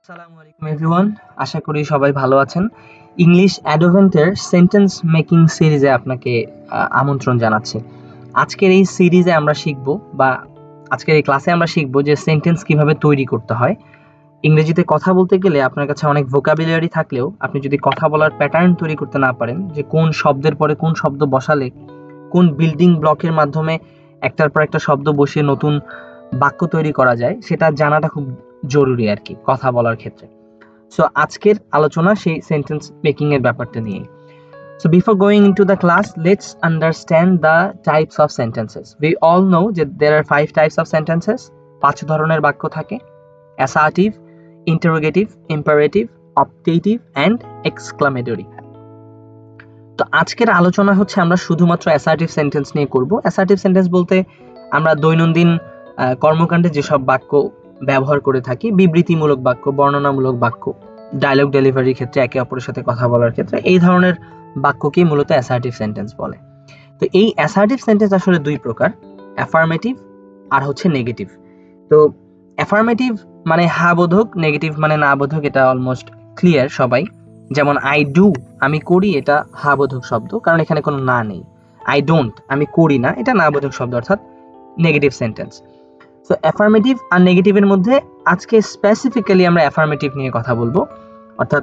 আসসালামু আলাইকুম এভরিওয়ান, আশা করি সবাই ভালো আছেন। ইংলিশ অ্যাডভেন্টের সেন্টেন্স মেকিং সিরিজে আপনাকে আমন্ত্রণ জানাচ্ছি। আজকের এই সিরিজে আমরা শিখব বা আজকের এই ক্লাসে আমরা শিখব যে সেন্টেন্স কিভাবে তৈরি করতে হয়। ইংরেজিতে কথা বলতে গেলে আপনার কাছে অনেক ভোকাবুলারি থাকলেও আপনি যদি কথা বলার প্যাটার্ন তৈরি করতে না পারেন, যে কোন শব্দের পরে কোন শব্দ বসালে কোন বিল্ডিং ব্লকের মাধ্যমে একটার পর একটা শব্দ বসিয়ে নতুন বাক্য তৈরি করা যায়, সেটা জানাটা খুব জরুরি আর কি কথা বলার ক্ষেত্রে। সো আজকের আলোচনা সেই সেন্টেন্স মেকিং এর ব্যাপারটা নিয়ে। So before going into the class, let's understand the types of sentences. We all know that there are 5 types of sentences. 5 ধরনের বাক্য থাকে: assertive, interrogative, imperative, optative and exclamatory. তো আজকের আলোচনা হচ্ছে আমরা শুধুমাত্র অ্যাসার্টিভ সেন্টেন্স নিয়ে করব। অ্যাসার্টিভ সেন্টেন্স বলতে আমরা দৈনন্দিন কর্মকাণ্ডে যেসব বাক্য ব্যবহার করে থাকি, বিবৃতিমূলক বাক্য, বর্ণনামূলক বাক্য, ডায়লগ ডেলিভারির ক্ষেত্রে, একে অপরের সাথে কথা বলার ক্ষেত্রে, এই ধরনের বাক্যকেই মূলত অ্যাসার্টিভ সেন্টেন্স বলে। তো এই অ্যাসার্টিভ সেন্টেন্স আসলে দুই প্রকার, অ্যাফার্মেটিভ আর হচ্ছে নেগেটিভ। তো অ্যাফার্মেটিভ মানে হ্যাঁ বোধক, নেগেটিভ মানে না বোধক, এটা অলমোস্ট ক্লিয়ার সবাই। যেমন আই ডু, আমি করি, এটা হ্যাঁ বোধক শব্দ, কারণ এখানে কোনো না নেই। আই ডোন্ট, আমি করি না, এটা না বোধক শব্দ, অর্থাৎ নেগেটিভ সেন্টেন্স। সো অ্যাফার্মেটিভ আর নেগেটিভের মধ্যে আজকে স্পেসিফিক্যালি আমরা অ্যাফার্মেটিভ নিয়ে কথা বলবো, অর্থাৎ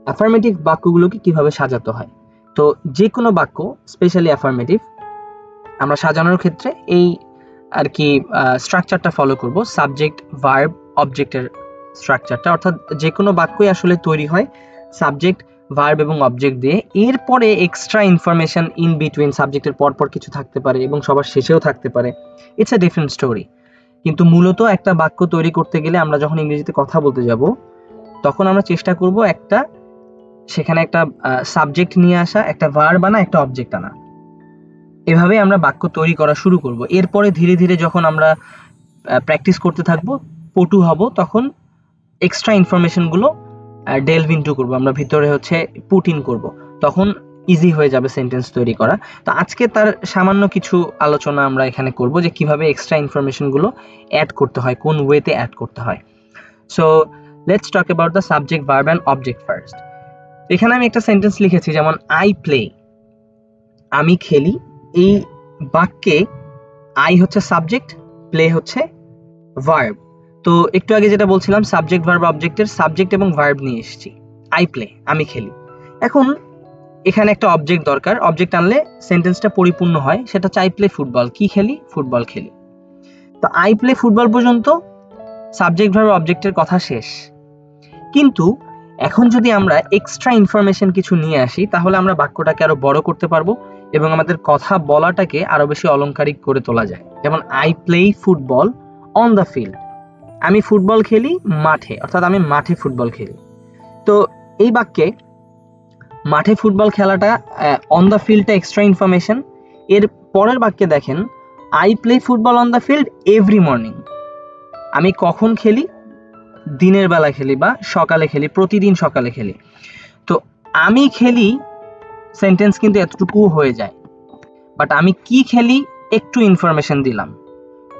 অ্যাফার্মেটিভ বাক্যগুলোকে কিভাবে সাজাতে হয়। তো যে কোনো বাক্য, স্পেশালি অ্যাফার্মেটিভ, আমরা সাজানোর ক্ষেত্রে এই আর কি স্ট্রাকচারটা ফলো করব, সাবজেক্ট ভার্ব অবজেক্টের স্ট্রাকচারটা। অর্থাৎ যে কোনো বাক্যই আসলে তৈরি হয় সাবজেক্ট ভার্ব এবং অবজেক্ট দিয়ে। এরপরে এক্সট্রা ইনফরমেশন ইন বিটুইন, সাবজেক্টের পরপর কিছু থাকতে পারে এবং সবার শেষেও থাকতে পারে, ইটস আ ডিফারেন্ট স্টোরি। কিন্তু মূলত একটা বাক্য তৈরি করতে গেলে আমরা যখন ইংরেজিতে কথা বলতে যাব, তখন আমরা চেষ্টা করব সেখানে একটা সাবজেক্ট নিয়ে আসা, একটা ভার্ব আনা, একটা অবজেক্ট আনা। এভাবে আমরা বাক্য তৈরি করা শুরু করব। এরপরে ধীরে ধীরে যখন আমরা প্র্যাকটিস করতে থাকবো, পটু হব, তখন এক্সট্রা ইনফরমেশনগুলো ডেলভ ইনটু করবো, আমরা ভিতরে পুট ইন করব, তখন ইজি হয়ে যাবে সেন্টেন্স তৈরি করা। তো আজকে তার সামান্য কিছু আলোচনা আমরা এখানে করব, যে কিভাবে এক্সট্রা ইনফরমেশনগুলো অ্যাড করতে হয়, কোন ওয়েতে অ্যাড করতে হয়। So let's talk about the subject verb and object first. এখানে আমি একটা সেন্টেন্স লিখেছি, যেমন আই প্লে, আমি খেলি। এই বাক্যে আই হচ্ছে সাবজেক্ট, প্লে হচ্ছে ভার্ব। তো একটু আগে যেটা বলছিলাম, সাবজেক্ট ভার্ব অবজেক্টের সাবজেক্ট এবং ভার্ব নিয়ে এসেছি। আই প্লে, আমি খেলি। এখন এখানে একটা অবজেক্ট দরকার, অবজেক্ট আনলে সেন্টেন্সটা পরিপূর্ণ হয়। সেটা হচ্ছে আই প্লে ফুটবল, কি খেলি? ফুটবল খেলি। তো আই প্লে ফুটবল পর্যন্ত সাবজেক্ট ভার্ব অবজেক্টের কথা শেষ। কিন্তু এখন যদি আমরা এক্সট্রা ইনফরমেশন কিছু নিয়ে আসি, তাহলে আমরা বাক্যটাকে আরো বড় করতে পারবো এবং আমাদের কথা বলাটাকে আরো বেশি অলংকারিক করে তোলা যায়। যেমন I play football on the field, আমি ফুটবল খেলি মাঠে, অর্থাৎ আমি মাঠে ফুটবল খেলি। তো এই বাক্যে মাঠে ফুটবল খেলাটা, অন দ্য ফিল্ডটা এক্সট্রা ইনফরমেশন। এর পরের বাক্যে দেখেন, I play football on the field every morning, আমি কখন খেলি? দিনের বেলা খেলি বা সকালে খেলি, প্রতিদিন সকালে খেলি। তো আমি খেলি সেন্টেন্স কিন্তু এতটুকু হয়ে যায়, বাট আমি কি খেলি একটু ইনফরমেশন দিলাম,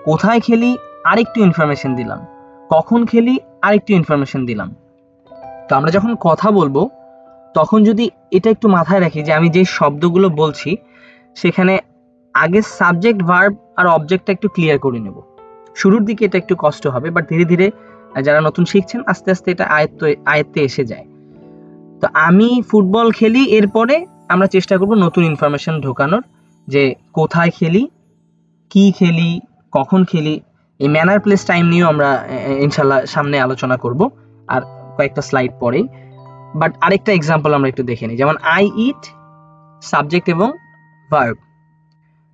কোথায় খেলি আরেকটু ইনফরমেশন দিলাম, কখন খেলি আরেকটু ইনফরমেশন দিলাম। তো আমরা যখন কথা বলবো, তখন যদি এটা একটু মাথায় রাখি যে আমি যে শব্দগুলো বলছি, সেখানে আগে সাবজেক্ট ভার্ব আর অবজেক্টটা একটু ক্লিয়ার করে নেব। শুরুর দিকে এটা একটু কষ্ট হবে, বাট ধীরে ধীরে যারা নতুন শিখছেন, আস্তে আস্তে এটা আয়ত্তে এসে যায়। তো আমি ফুটবল খেলি, এরপরে আমরা চেষ্টা করব নতুন ইনফরমেশন ঢোকানোর, যে কোথায় খেলি, কি খেলি, কখন খেলি। এই ম্যানার প্লেস টাইম নিয়েও আমরা ইনশাল্লাহ সামনে আলোচনা করব আর কয়েকটা স্লাইড পরেই। বাট আরেকটা এক্সাম্পল আমরা একটু দেখে নিই, যেমন আই ইট সাবজেক্ট এবং verb,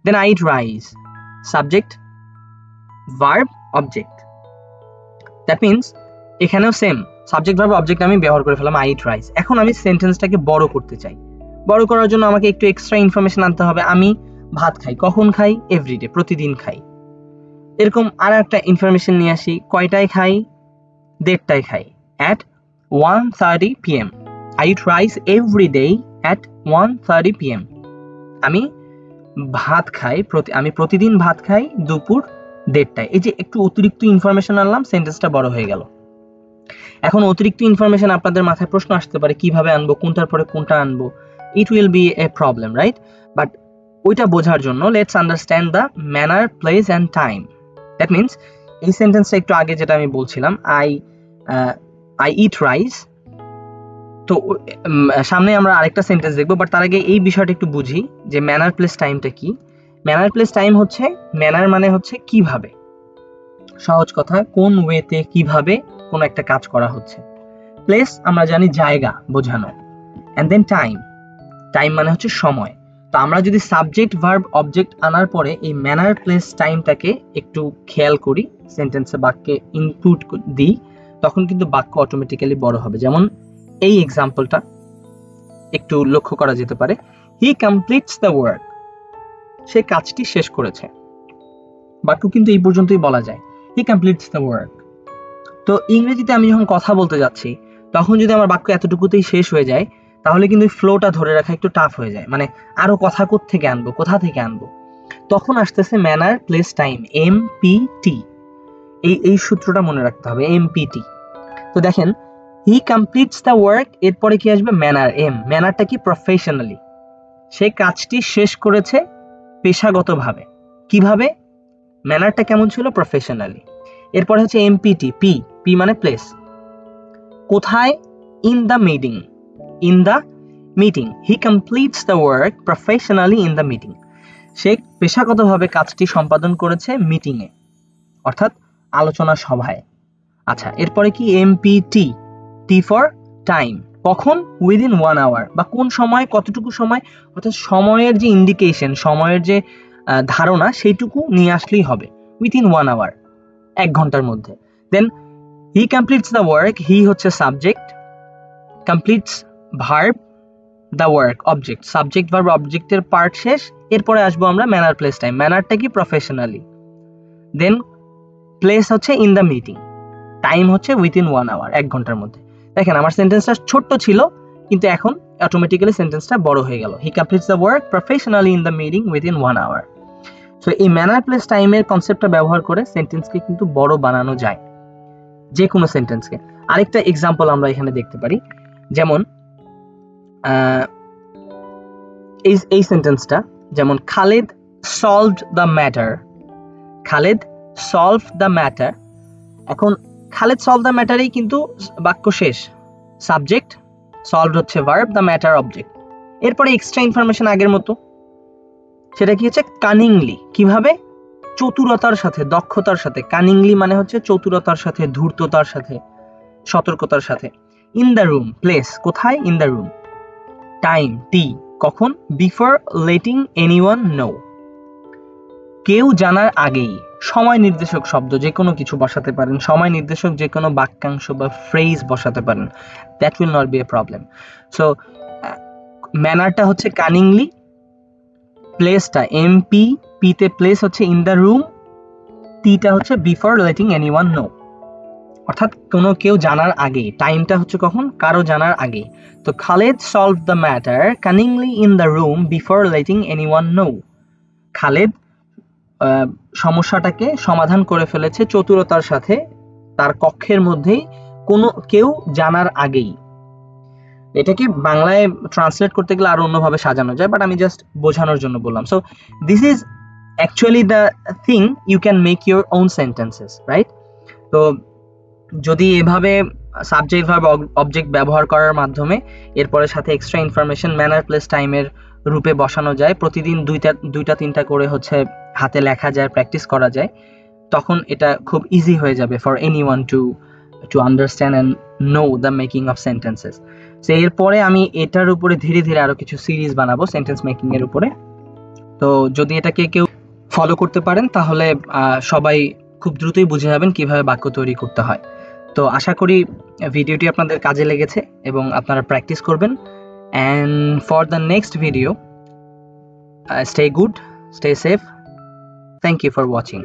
then I eat rice subject verb object. That means এখানেও সেম সাবজেক্ট ভার্ব অবজেক্ট আমি ব্যবহার করে ফেলাম, আই ইট রাইস। এখন আমি সেন্টেন্সটাকে বড় করতে চাই। বড় করার জন্য আমাকে একটু এক্সট্রা ইনফরমেশন আনতে হবে। আমি ভাত খাই, কখন খাই? এভরিডে, প্রতিদিন খাই। এরকম আর একটা ইনফরমেশন নিয়ে আসি, কয়টায় খাই? 1:30টায় খাই, at 1:30 PM। I eat rice every day at 1:30 PM। আমি ভাত খাই, আমি প্রতিদিন ভাত খাই দুপুর 1:30টায়। এই যে একটু অতিরিক্ত ইনফরমেশন আনলাম, সেন্টেন্সটা বড় হয়ে গেল। এখন অতিরিক্ত ইনফরমেশন আপনাদের মাথায় প্রশ্ন আসতে পারে, কিভাবে আনবো, কোনটার পরে কোনটা আনবো, it will be a problem, right? But ওইটা বোঝার জন্য let's understand the manner, place and time. That means এই সেন্টেন্সটা একটু আগে যেটা আমি বলছিলাম, আই ইট রাইস, তো সামনে আমরা আরেকটা সেন্টেন্স দেখবো, বাট তার আগে এই বিষয়টা একটু বুঝি যে ম্যানার প্লেস টাইমটা কি। ম্যানার প্লেস টাইম হচ্ছে, ম্যানার মানে হচ্ছে কিভাবে, সহজ কথা কোন ওয়েতে কিভাবে কোনো একটা কাজ করা হচ্ছে। প্লেস আমরা জানি জায়গা বোঝানো, অ্যান্ড দেন টাইম, টাইম মানে হচ্ছে সময়। তো আমরা যদি সাবজেক্ট ভার্ব অবজেক্ট আনার পরে এই ম্যানার প্লেস টাইমটাকে একটু খেয়াল করি, সেন্টেন্সে বাক্যে ইনক্লুড দিই, তখন কিন্তু বাক্য অটোমেটিক্যালি বড় হবে। যেমন এই এক্সাম্পলটা একটু লক্ষ্য করা যেতে পারে, হি কমপ্লিটস দ্য ওয়ার্ক, সে কাজটি শেষ করেছে। বাক্য কিন্তু এই পর্যন্তই বলা যায়, হি কমপ্লিটস দ্য ওয়ার্ক। তো ইংরেজিতে আমি যখন কথা বলতে যাচ্ছি, তখন যদি আমার বাক্য এতটুকুতেই শেষ হয়ে যায়, তাহলে কিন্তু ফ্লোটা ধরে রাখা একটু টাফ হয়ে যায়। মানে আরো কথা কোথা থেকে আনবো, তখন আসতেছে ম্যানার প্লেস টাইম, MPT। এই সূত্রটা মনে রাখতে হবে, MPT। তো দেখেন, হি কমপ্লিটস দ্য ওয়ার্ক, এরপরে কি আসবে? ম্যানার, ম্যানারটা কি? প্রফেশনালি, সে কাজটি শেষ করেছে পেশাগতভাবে। কিভাবে? ম্যানারটা কেমন ছিল? প্রফেশনালি। এরপরে হচ্ছে MPT, পি মানে প্লেস, কোথায়? In the meeting, he completes the work professionally in the meeting, সে পেশাগতভাবে কাজটি সম্পাদন করেছে মিটিংয়ে, অর্থাৎ আলোচনা সভায়। আচ্ছা, এরপরে কি? MPT, টি ফর টাইম, কখন? উইদিন 1 আওয়ার, বা কোন সময়, কতটুকু সময়, অর্থাৎ সময়ের যে ইন্ডিকেশন, সময়ের যে ধারণা, সেইটুকু নিয়ে আসলেই হবে, উইদিন 1 আওয়ার, 1 ঘন্টার মধ্যে। দেন হি কমপ্লিটস দ্য ওয়ার্ক, হি হচ্ছে subject, completes verb, the work object, subject verb অবজেক্টের পার্ট শেষ। এরপরে আসবো আমরা ম্যানার প্লেস টাইম, ম্যানারটা কি? প্রফেশনালি। দেন প্লেস হচ্ছে ইন দ্য মিটিং, টাইম হচ্ছে উইদিন 1 আওয়ার, 1 ঘন্টার মধ্যে। দেখেন আমার সেন্টেন্সটা ছোট্ট ছিল, কিন্তু এখন অটোমেটিক্যালি সেন্টেন্সটা বড় হয়ে গেল, he completes the work professionally in the meeting within 1 hour. So এই ম্যানার প্লেস টাইমের কনসেপ্টটা ব্যবহার করে সেন্টেন্সকে কিন্তু বড় বানানো যায়, যে কোনো সেন্টেন্সকে। আরেকটা এক্সাম্পল আমরা এখানে দেখতে পারি, যেমন এই সেন্টেন্সটা, যেমন Khalid solved the matter, Khalid solve the matter. এখন খালিদ সলভ দ্য ম্যাটারেই কিন্তু বাক্য শেষ, সাবজেক্ট, সলভড হচ্ছে ভার্ব, দ্য ম্যাটার অবজেক্ট। এরপরে এক্সট্রা ইনফরমেশন আগের মতো, সেটা কি হচ্ছে? কানিংলি, কিভাবে? চতুরতার সাথে, দক্ষতার সাথে। কানিংলি মানে হচ্ছে চতুরতার সাথে, ধূর্ততার সাথে, সতর্কতার সাথে। ইন দ্য রুম, প্লেস, কোথায়? In the room. টাইম, টি, কখন? বিফোর লেটিং এনিওয়ান নো, কেউ জানার আগেই। সময় নির্দেশক শব্দ যে কোনো কিছু বসাতে পারেন, সময় নির্দেশক যে কোনো বাক্যাংশ বা ফ্রেজ বসাতে পারেন, that will not be a problem. So ম্যানারটা হচ্ছে কানিংলি, প্লেসটা MPP তে প্লেস হচ্ছে ইন দ্য রুম, টিটা হচ্ছে বিফোর লেটিং এনিওয়ান নো, অর্থাৎ কোনো কেউ জানার আগে। টাইমটা হচ্ছে কখন? কারো জানার আগে। তো Khalid solve the matter cunningly in the room before letting anyone know, Khalid সমস্যাটাকে সমাধান করে ফেলেছে চতুরতার সাথে, তার কক্ষের মধ্যেই, কোনো কেউ জানার আগেই। এটাকে বাংলায় ট্রান্সলেট করতে গেলে আরো অন্যভাবে সাজানো যায়, বাট আমি জাস্ট বোঝানোর জন্য বললাম। So this is actually the thing, you can make your own sentences, right? তো যদি এভাবে সাবজেক্ট ভার্ব অবজেক্ট ব্যবহার করার মাধ্যমে এরপরে সাথে এক্সট্রা ইনফরমেশন ম্যানার প্লেস টাইমের রূপে বসানো যায়, প্রতিদিন দুইটা তিনটা করে হচ্ছে হাতে লেখা যায়, প্র্যাকটিস করা যায়, তখন এটা খুব ইজি হয়ে যাবে for anyone to understand and know the making of sentences. So এরপরে আমি এটার উপরে ধীরে ধীরে আরো কিছু সিরিজ বানাবো সেন্টেন্স মেকিং এর উপরে। তো যদি এটাকে কেউ ফলো করতে পারেন, তাহলে সবাই খুব দ্রুতই বুঝে যাবেন কিভাবে বাক্য তৈরি করতে হয়। তো আশা করি ভিডিওটি আপনাদের কাজে লেগেছে এবং আপনারা প্র্যাকটিস করবেন। And for the next video, stay good, stay safe. Thank you for watching.